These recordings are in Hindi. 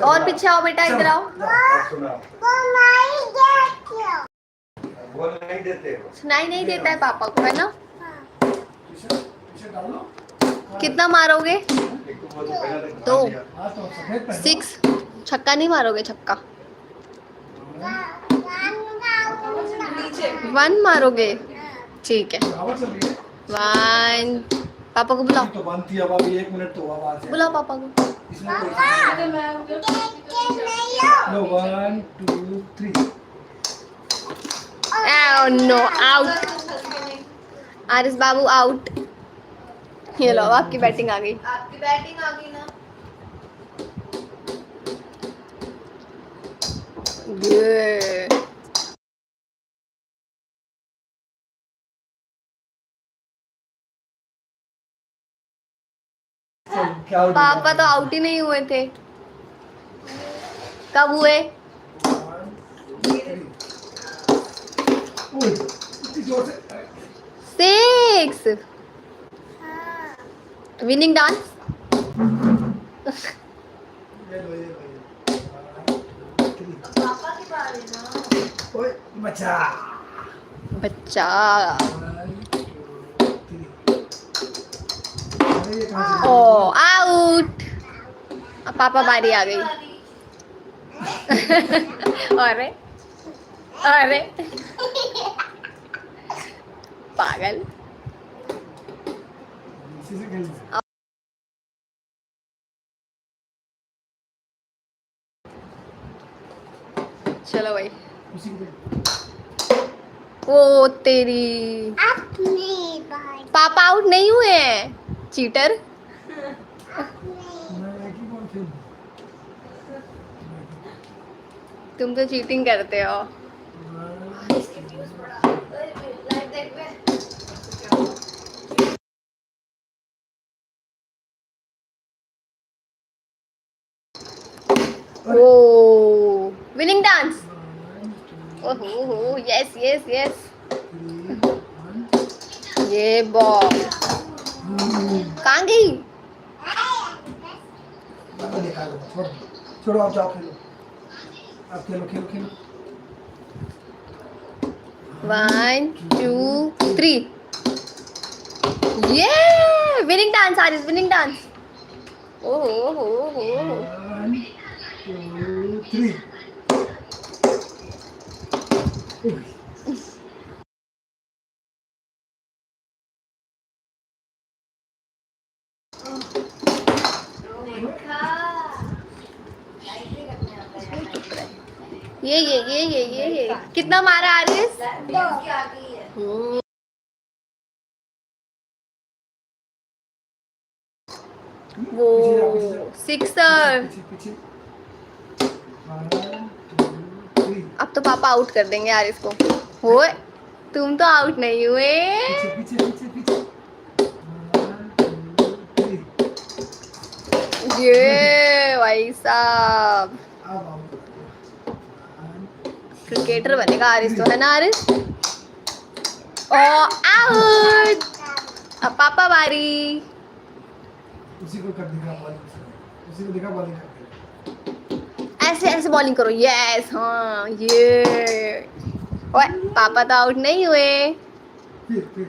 और पीछे आओ बेटा, इधर आओ। सुनाई नहीं देता है पापा को, है ना? कितना मारोगे? 2 6 छक्का नहीं मारोगे? छक्का 1 मारोगे? ठीक है। 1 पापा को बुलाओ। तो बनती है अभी 1 मिनट तो आवाज है। बुलाओ पापा को। No 1 2 3 no, out. आरिस बाबू आउट। ये लो, आपकी बैटिंग आ गई। आपकी बैटिंग आ गई ना। ये पापा तो आउट ही नहीं हुए थे। कब हुए? जोर से 6 विनिंग डांस। ओए बच्चा बच्चा। ओ आउट। अब पापा बारी आ गई। अरे अरे पागल। चलो भाई। ओ तेरी, पापा आउट नहीं हुए हैं, चीटर। तुम तो चीटिंग करते हो। ओ विनिंग डांस। ओहो यस यस यस। ये बॉल कहाँ गई? छोड़ो, आप जाओ खेलो, आप खेलो खेलो खेलो। 1 2 3 ये winning dance. Aris winning dance. ओहो 1 2 3 ये कितना मारा आरिस? वो सिक्सर। अब तो पापा आउट कर देंगे आरिस को। हो, तुम तो आउट नहीं हुए। ये भाई साहब क्रिकेटर बनेगा आरिस तो, है ना आरिस? ओ आउट। अब पापा बारी। उसी को कर दिखा बॉलिंग, उसी को दिखा बॉलिंग कर। ऐसे ऐसे बॉलिंग करो। यस हाँ ये। ओए पापा तो आउट नहीं हुए। फिर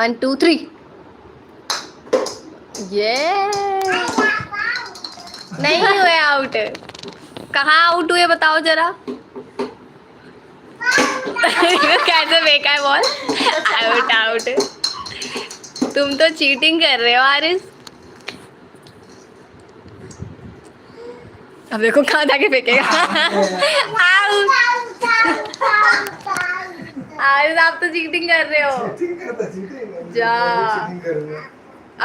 1 2 3 ये नहीं हुए आउट। कहाँ आउट हुए बताओ जरा। कैसे फेंका है बॉल? Out out. तुम तो चीटिंग कर रहे हो आरिस। अब देखो कहाँ जाके फेंकेगा। आउट। आरिस आप तो चीटिंग कर रहे हो। जा।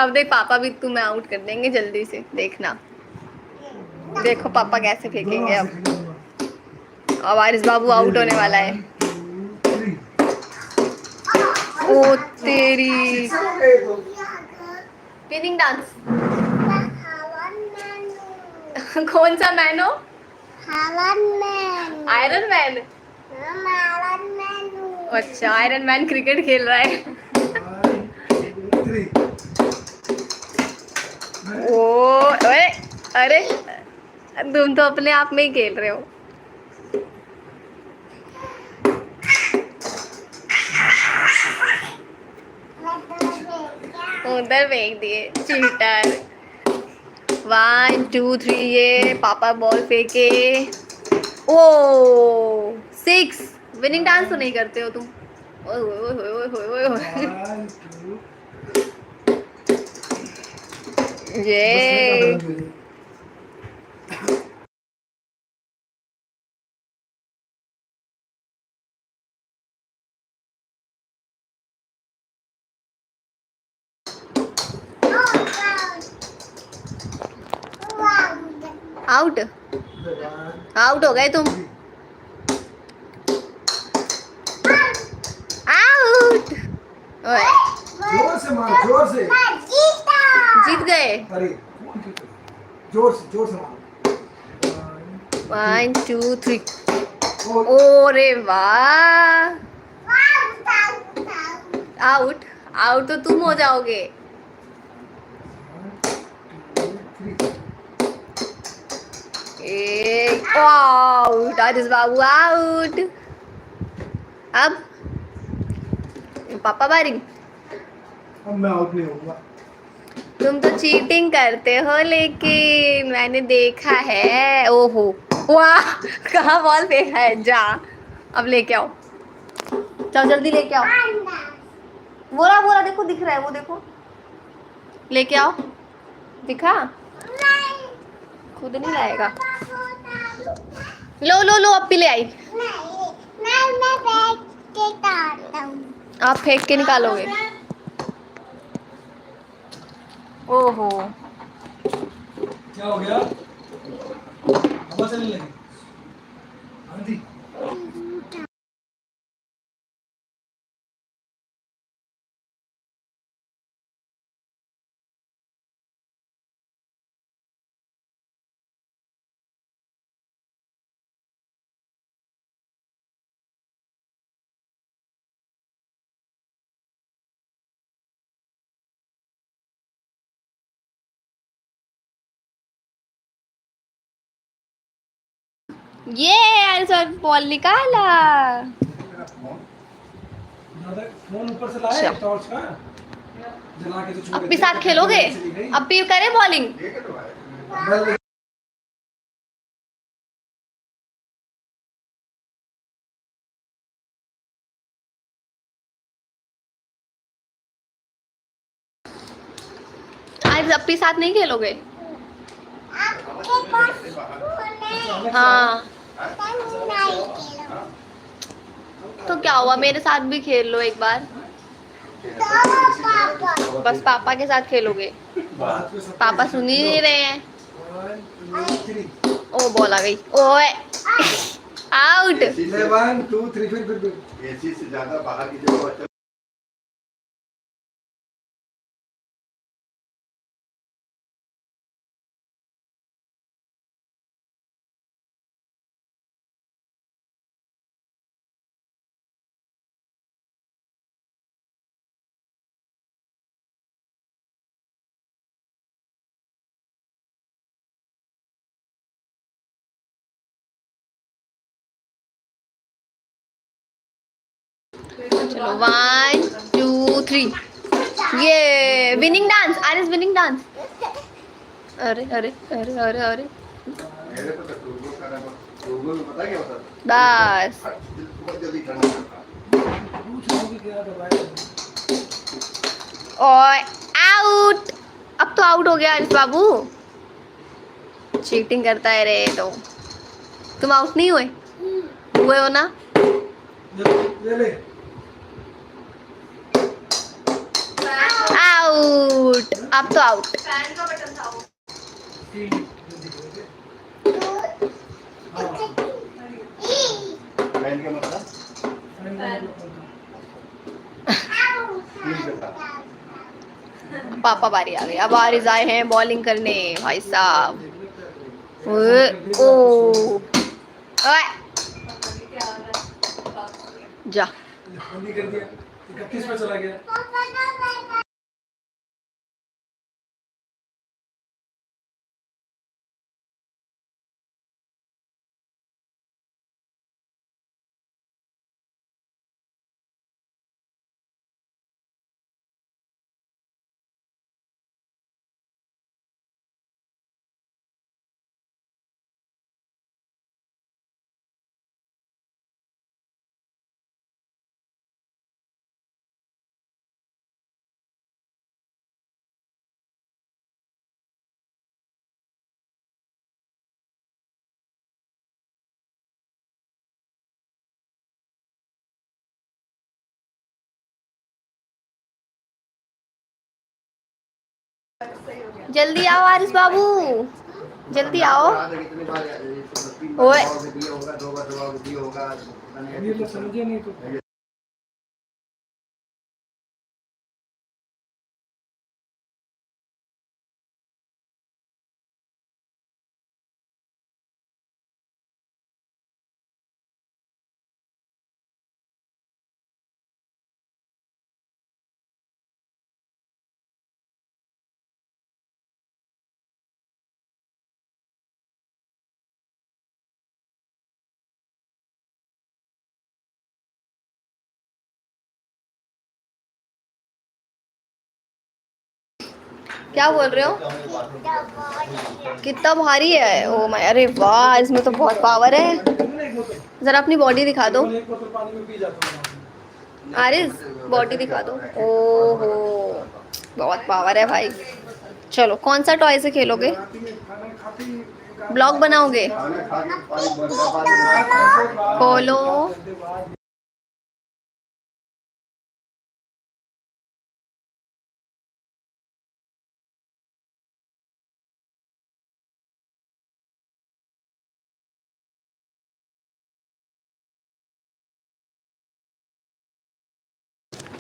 अब देख पापा भी तुम्हें आउट कर देंगे जल्दी से, देखना। देखो पापा कैसे फेंकेंगे अब आरिस बाबू आउट होने वाला है। ओ तेरी। Winning dance. कौन सा मैन हो? Iron man. अच्छा आयरन मैन क्रिकेट खेल रहा है। अरे तुम तो अपने आप में ही खेल रहे हो। उधर फेंक दिए चीटर। 1 2 3 ये पापा बॉल फेंके। ओ 6। विनिंग डांस तो नहीं करते हो तुम? ओए ओए ओए ओए ओए ओए ओए। 1 2 बस मैं का ये तरफ दे दे। आउट। 1 आउट हो गए तुम। 3 आउट। ओए जोर से मार, जोर से। जीत गए। अरे कौन क्यों कर? जोर से मारो। 1 2 3। और ओरे वाह। आउट। आउट तो तुम हो जाओगे। 1 2 3 आउट। आदिश बाबू आउट। अब पापा बारी। अब मैं आउट नहीं होऊंगा। तुम तो चीटिंग करते हो लेकिन मैंने देखा है। ओहो वाह। कहाँ बॉल फेंका है जा। अब लेके आओ। चलो जल्दी लेके आओ। बोला बोला देखो दिख रहा है वो देखो। लेके आओ। दिखा। खुद नहीं लाएगा। लो लो लो अब भी ले आई। आप फेंक के निकालोगे। ओहो क्या हो गया? हवा चलने लगी। आंधी। ये आंसर बॉल निकाला। मेरा फोन दादा फोन ऊपर से लाए अच्छा। टॉर्च का जला के तो छोड़ अब भी दिया, साथ खेलोगे? बैटरी चली गई। अब भी करे बॉलिंग। बैल आज अब भी साथ नहीं खेलोगे? अलग से हाँ तो क्या हुआ मेरे साथ भी खेल लो एक बार। बस पापा के साथ खेलोगे? बात पे सब पापा सुन ही नहीं रहे हैं। 1 2 3 ओ बॉल आ गई। ओए आउट। 1 2 3 फिर एसी से ज्यादा बाहर की जगह चलो 1 2 3 ये winning dance. Aris winning dance. अरे अरे अरे अरे अरे मेरे को तो टूगो में पता क्या होता था? बस बहुत जल्दी ठंडा होता पूछ रहा हूं कि क्या दबाया। और आउट। अब तो आउट हो गया आरिस बाबू। चीटिंग करता है रे तो। तुम आउट नहीं हुए? हुए हो ना? ले ले आउट। अब तो आउट। फील्ड जल्दी करोगे। हाँ फैन का मतलब फैन का मतलब फील करता पापा बारी आ गई। अब आरिस आए हैं बॉलिंग करने भाई साहब। पंखा। ओ ओए जा। बंदी कर दिया 31 पे चला गया। जल्दी आओ आरिस बाबू, जल्दी आओ। कितनी बार ओए होगा, 2 बार दबाओगे होगा। ये तो समझे नहीं तो। क्या बोल रहे हो? कितना भारी है? ओ माय, अरे वाह, इसमें तो बहुत पावर है। जरा अपनी बॉडी दिखा दो एक बोतल पानी में पी जाता हूँ। आरिस, बॉडी दिखा दो। ओहो, बहुत पावर है भाई। चलो, कौन सा टॉय से खेलोगे? ब्लॉग बनाओगे? खोलो।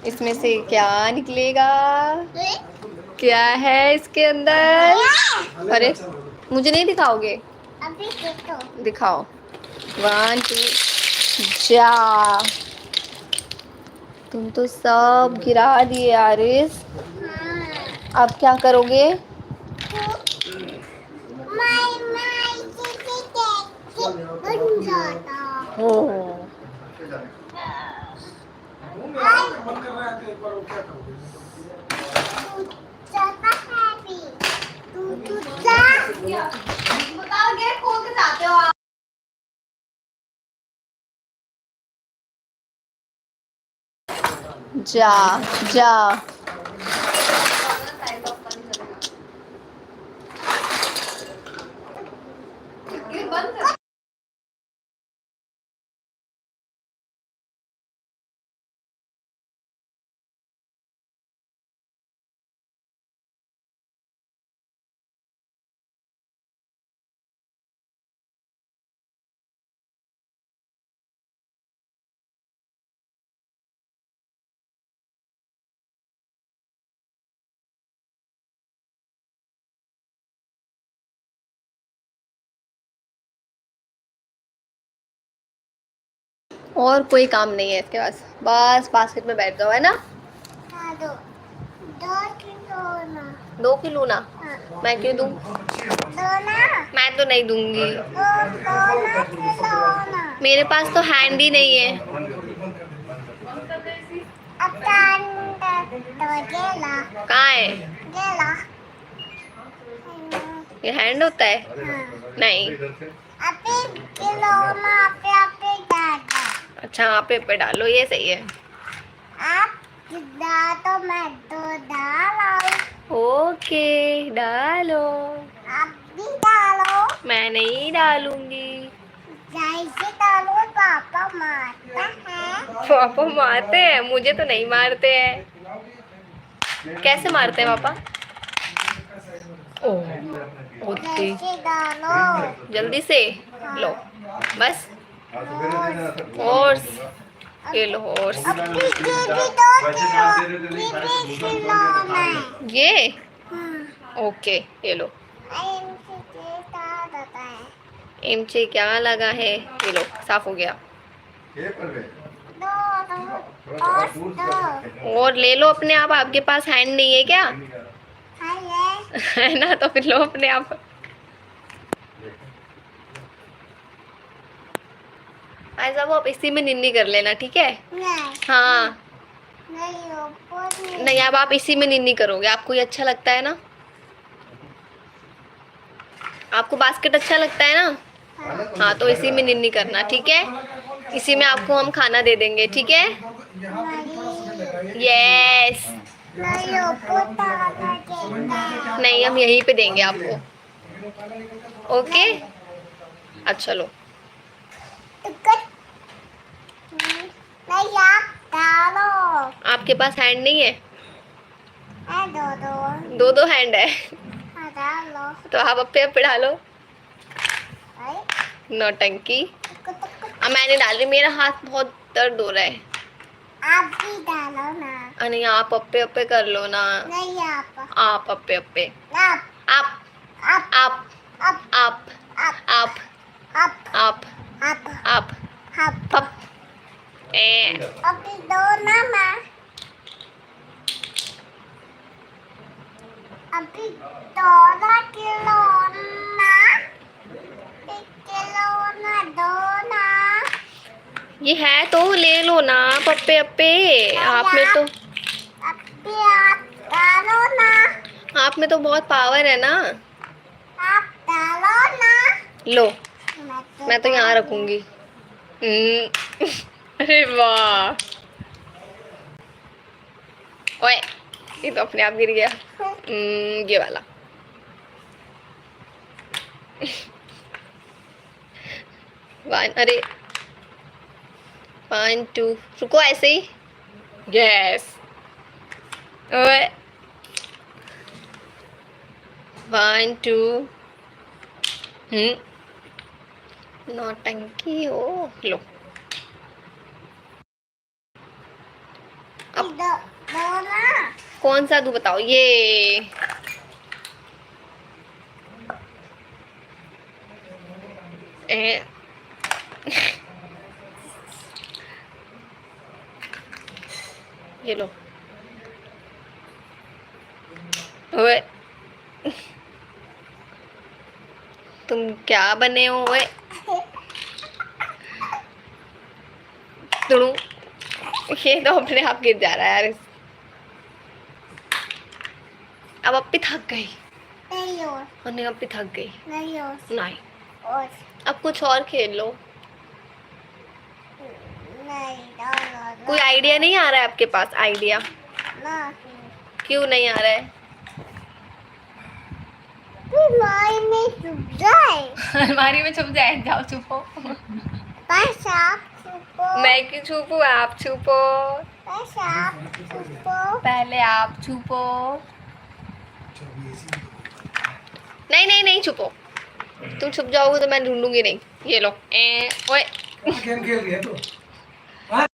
इसमें से क्या निकलेगा? क्या है इसके अंदर? अरे, मुझे नहीं दिखाओगे? अभी देखो। दिखाओ। 1 2 जा। तुम तो सब गिरा दिए आरिस। अब क्या करोगे? बन जाता। ओह, मन कर रहा है तो एक बार वो क्या करोगे? जाता है अभी। तू जा। बताओ, गेट खोल के जाते हो आप? जा जा। और कोई काम नहीं है इसके पास, बस बास्केट में बैठ जाओ, है ना? हाँ, दो 2 किलो ना। 2 किलो ना? हाँ। मैं क्यों दूं? दो ना। मैं तो नहीं दूंगी। दो किलो ना। मेरे पास तो हैंड ही नहीं है। अब तो गेला। कहाँ है? गेला। ये हैंड होता है? हाँ। नहीं। अभी किलो ना पे डाला। अच्छा, आप पे डालो, ये सही है। आप कितना तो मैं तो डाला। ओके, डालो। आप भी डालो। मैं नहीं डालूंगी। जैसे डालो पापा मारता है। पापा मारते हैं? मुझे तो नहीं मारते हैं। कैसे मारते हैं पापा? ओह, ओके। जैसे डालो। जल्दी से लो, बस। हॉर्स, ये लो हॉर्स। अभी भी 2 किलो ना। ये हाँ। ओके, ये लो। इनसे क्या होता है? एमचे क्या लगा है? ये लो, साफ हो गया। दो। और ले लो अपने आप, आपके पास हैंड नहीं है क्या? हाय। है ना, तो फिर लो अपने आप। ऐसा वो आप इसी में निन्नी कर लेना, ठीक है? नहीं। हाँ। नहीं ऊपर नहीं, अब आप इसी में निन्नी करोगे, आपको ये अच्छा लगता है ना? आपको बास्केट अच्छा लगता है ना? हाँ, तो इसी में निन्नी करना, ठीक है? इसी में आपको हम खाना दे देंगे, ठीक है? यस। नहीं ऊपर डालना चाहिए। नहीं, हम यहीं पे देंगे आपको। ओके, अच्छा लो। नहीं आप डालो। आपके पास हैंड नहीं है? दो दो दो दो हैंड है डालो तो आप अप्पे अप्पे डालो। आई नौटंकी। कुछ अब मैंने डाल रही, मेरा हाथ बहुत दर्द हो रहा है। आप भी डालो ना नहीं आप अप्पे अप्पे कर लो ना। नहीं आप अप्पे अप्पे। आप आप आप आप आप आप आप आप आप आप आप आप आप पप ए अभी दो ना मैं अभी दो ना किलो ना एक किलो ना दो ना ये है तो ले लो ना पप्पे अप्पे। आप में तो अभी आप डालो ना आप में तो बहुत पावर है ना। आप डालो ना लो मैं तो यहाँ डालूं। रखूंगी। अरे वाह। ओए ये तो अपने आप गिर गया। ये वाला। वन अरे 1 2 रुको ऐसे ही। यस। ओए 1 2 नौटंकी हो। लो अब दो दो ना कौन सा दूं बताओ। ये ए, ये लो। ओए तुम क्या बने हो। ओए तुड़ू ये तो अपने आप गिर जा रहा है यार। अब अपी थक गई। नहीं और और नहीं अपी थक गई। नहीं और नहीं और अब कुछ और खेल लो। नहीं डालो कोई आइडिया नहीं आ रहा है आपके पास। आइडिया ना क्यों नहीं आ रहा है। बीमारी में चुप जाए अलमारी में छुप जाए। जाओ छुपो। बस आप छुपो मैं क्यों छुपू आप छुपो। बस आप छुपो पहले आप छुपो। चलो इसी नहीं नहीं नहीं छुपो। तुम छुप जाओगे तो मैं ढूंढूंगी नहीं। ये लो ओए क्या गेम खेल रही है तू हाँ?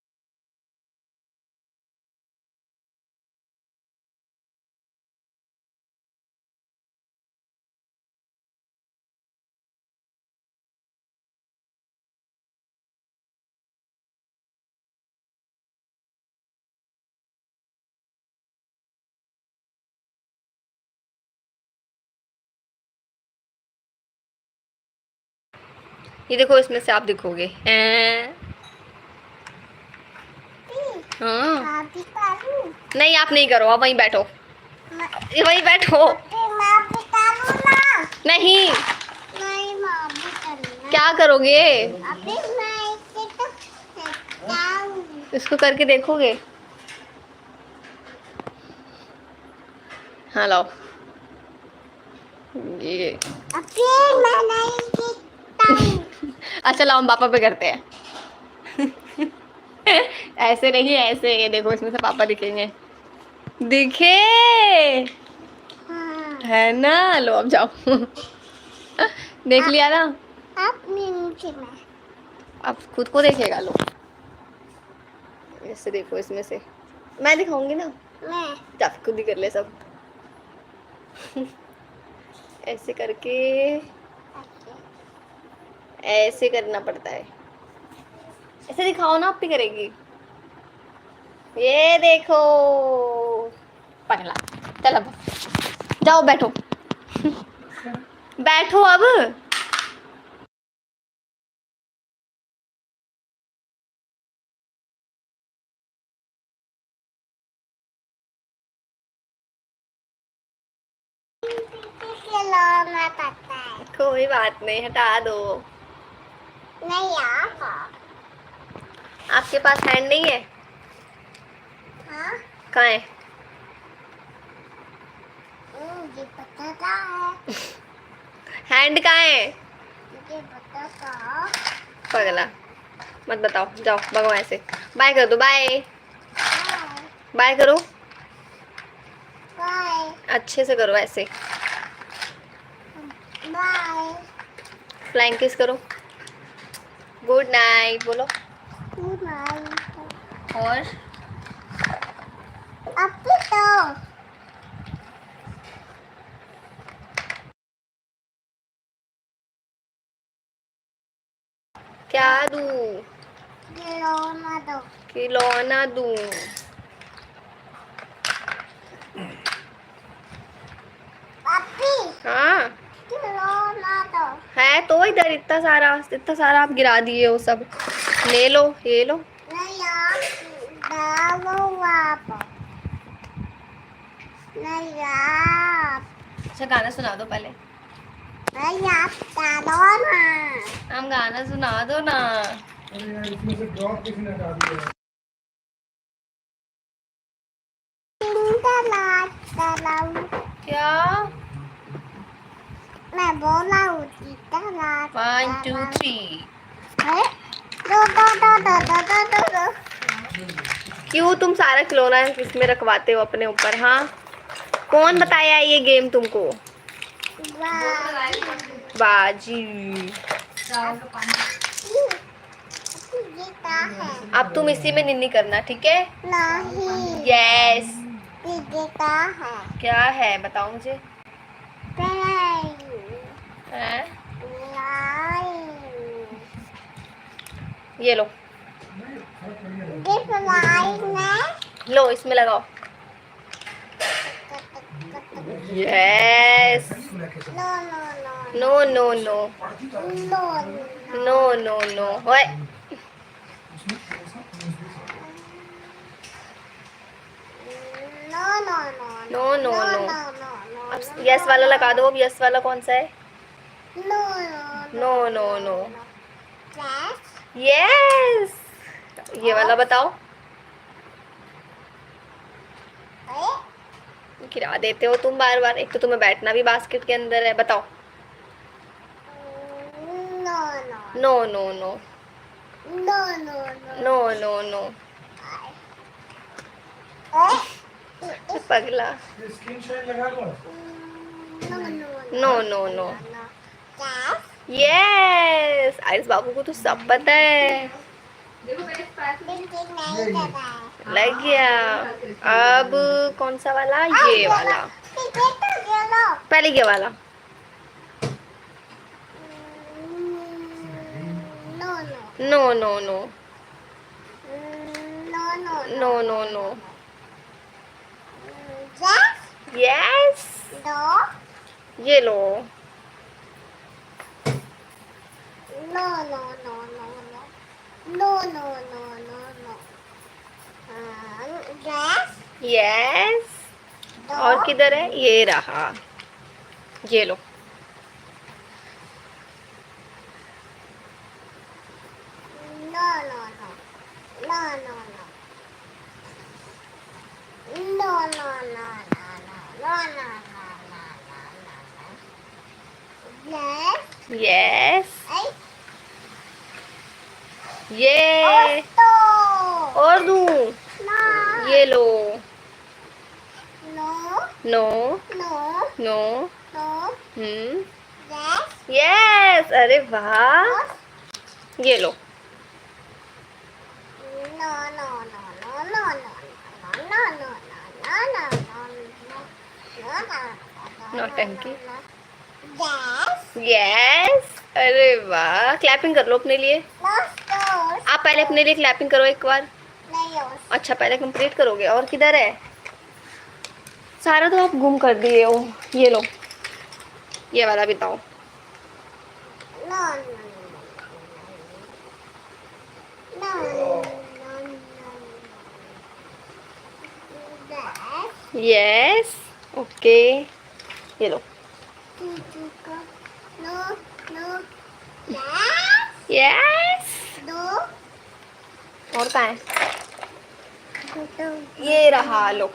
ये देखो इसमें से आप दिखोगे। हाँ आप भी करूँ नहीं आप नहीं करो। आप वहीं बैठो। वहीं बैठो। मैं भी करूँ ना नहीं नहीं मैं भी करूँ क्या करोगे। अभी मैं इसे तो बताऊँ इसको करके देखोगे। हाँ लाओ ये। अभी मैं नहीं सीखता अच्छा लाओ हम पापा पे करते हैं। ऐसे नहीं ऐसे। ये देखो इसमें से पापा दिखेंगे। दिखे हाँ है ना। लो अब जाओ। देख लिया ना। आप नीचे में अब खुद को देखेगा। लो ऐसे देखो इसमें से मैं दिखाऊंगी ना। मैं जा खुद ही कर ले सब। ऐसे करके ऐसे करना पड़ता है। ऐसे दिखाओ ना। आप भी करेगी। ये देखो पगला। चल अब जाओ बैठो। बैठो अब। खिलौना पता है कोई बात नहीं हटा दो। नहीं आता आपके पास हैंड नहीं है। हाँ कहाँ है। मुझे पता था हैंड कहाँ है। मुझे पता था पगला मत बताओ। जाओ भगवान ऐसे। बाय कर दो। बाय बाय करो। अच्छे से करो ऐसे। बाय फ्लाइंग किस करो। गुड नाइट बोलो। गुड नाइट और अब तो क्या दूँ? खिलौना दो खिलौना दूँ? पप्पी हाँ खिलौना दो है तो इधर इतना सारा आप गिरा दिए हो सब। ले लो ये लो। नहीं आप डालो आप नहीं आप अच्छा गाना सुना दो पहले। नहीं आप डालो ना हम गाना सुना दो ना। अरे यार इसमें से ड्रॉप किसी ने हटा दिया। डालो क्या? मैं बोला हूँ डालो 1 2 3। दो दो दो दो दो दो दो दो क्यों तुम सारा खिलौना इसमें रखवाते हो अपने ऊपर? हाँ कौन बताया ये गेम तुमको? बाजी। ये क्या है अब तुम इसी में निन्नी करना ठीक है? नहीं यस। ये क्या है क्या है बताओ मुझे। नहीं हैं? नहीं ये लो। ये फ्लाइंग है लो इसमें लगाओ। Yes. No no no no no no no no no no. ओए no no no no no. No अब यस वाला लगा दो। अब यस वाला कौन सा है? No no no no. Yes yes. ये वाला बताओ। गिरा देते हो तुम बार बार। एक तो तुम्हें बैठना भी बास्केट के अंदर है। बताओ। No no no no no no no no no. पगला। स्क्रीन शॉट लगा लो। No no no. Yes Ayush बाबू को तो सब पता है। लग गया। अब कौन सा वाला? ये वाला। पहले ये वाला। No no no no no no. Yes ये लो। यस और किधर है? ये रहा। ये लो। यस ये और दूं? ये लो। No no. यस अरे वाह। ये लो। नौटंकी। यस अरे वाह। क्लैपिंग कर लो अपने लिए। आप पहले अपने लिए क्लैपिंग करो एक बार। अच्छा पहले कंप्लीट करोगे। और किधर है? सारा तो आप गुम कर दिए हो। ये लो। ये वाला बताओ। यस ओके ये लो। यस और कहाँ है? ये रहा लो।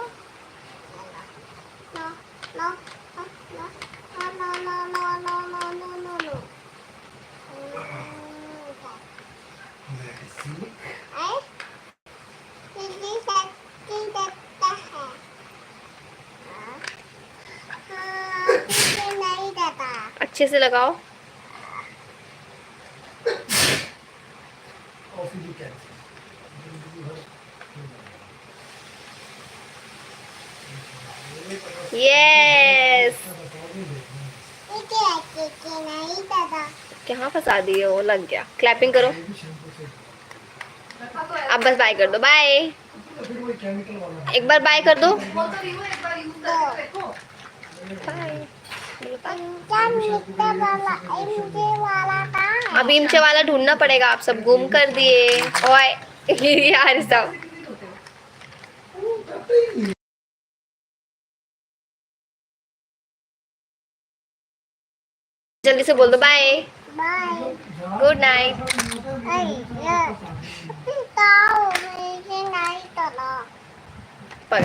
अच्छे से लगाओ। कॉफी भी कैंसिल। यस। नहीं दादा कहाँ फंसा दिए, वो लग गया। क्लैपिंग करो। अब बस बाय कर दो, बाय। फिर वही केमिकल वाला एक बार बाय कर दो। बाय। इनका वाला इनके वाला कहाँ है? अब इमचे वाला ढूंढना पड़ेगा, आप सब गुम कर दिए। ओए यार सब। जल्दी से बोल दो बाय। Bye good night. अरे ये ताऊ मुझे नहीं तो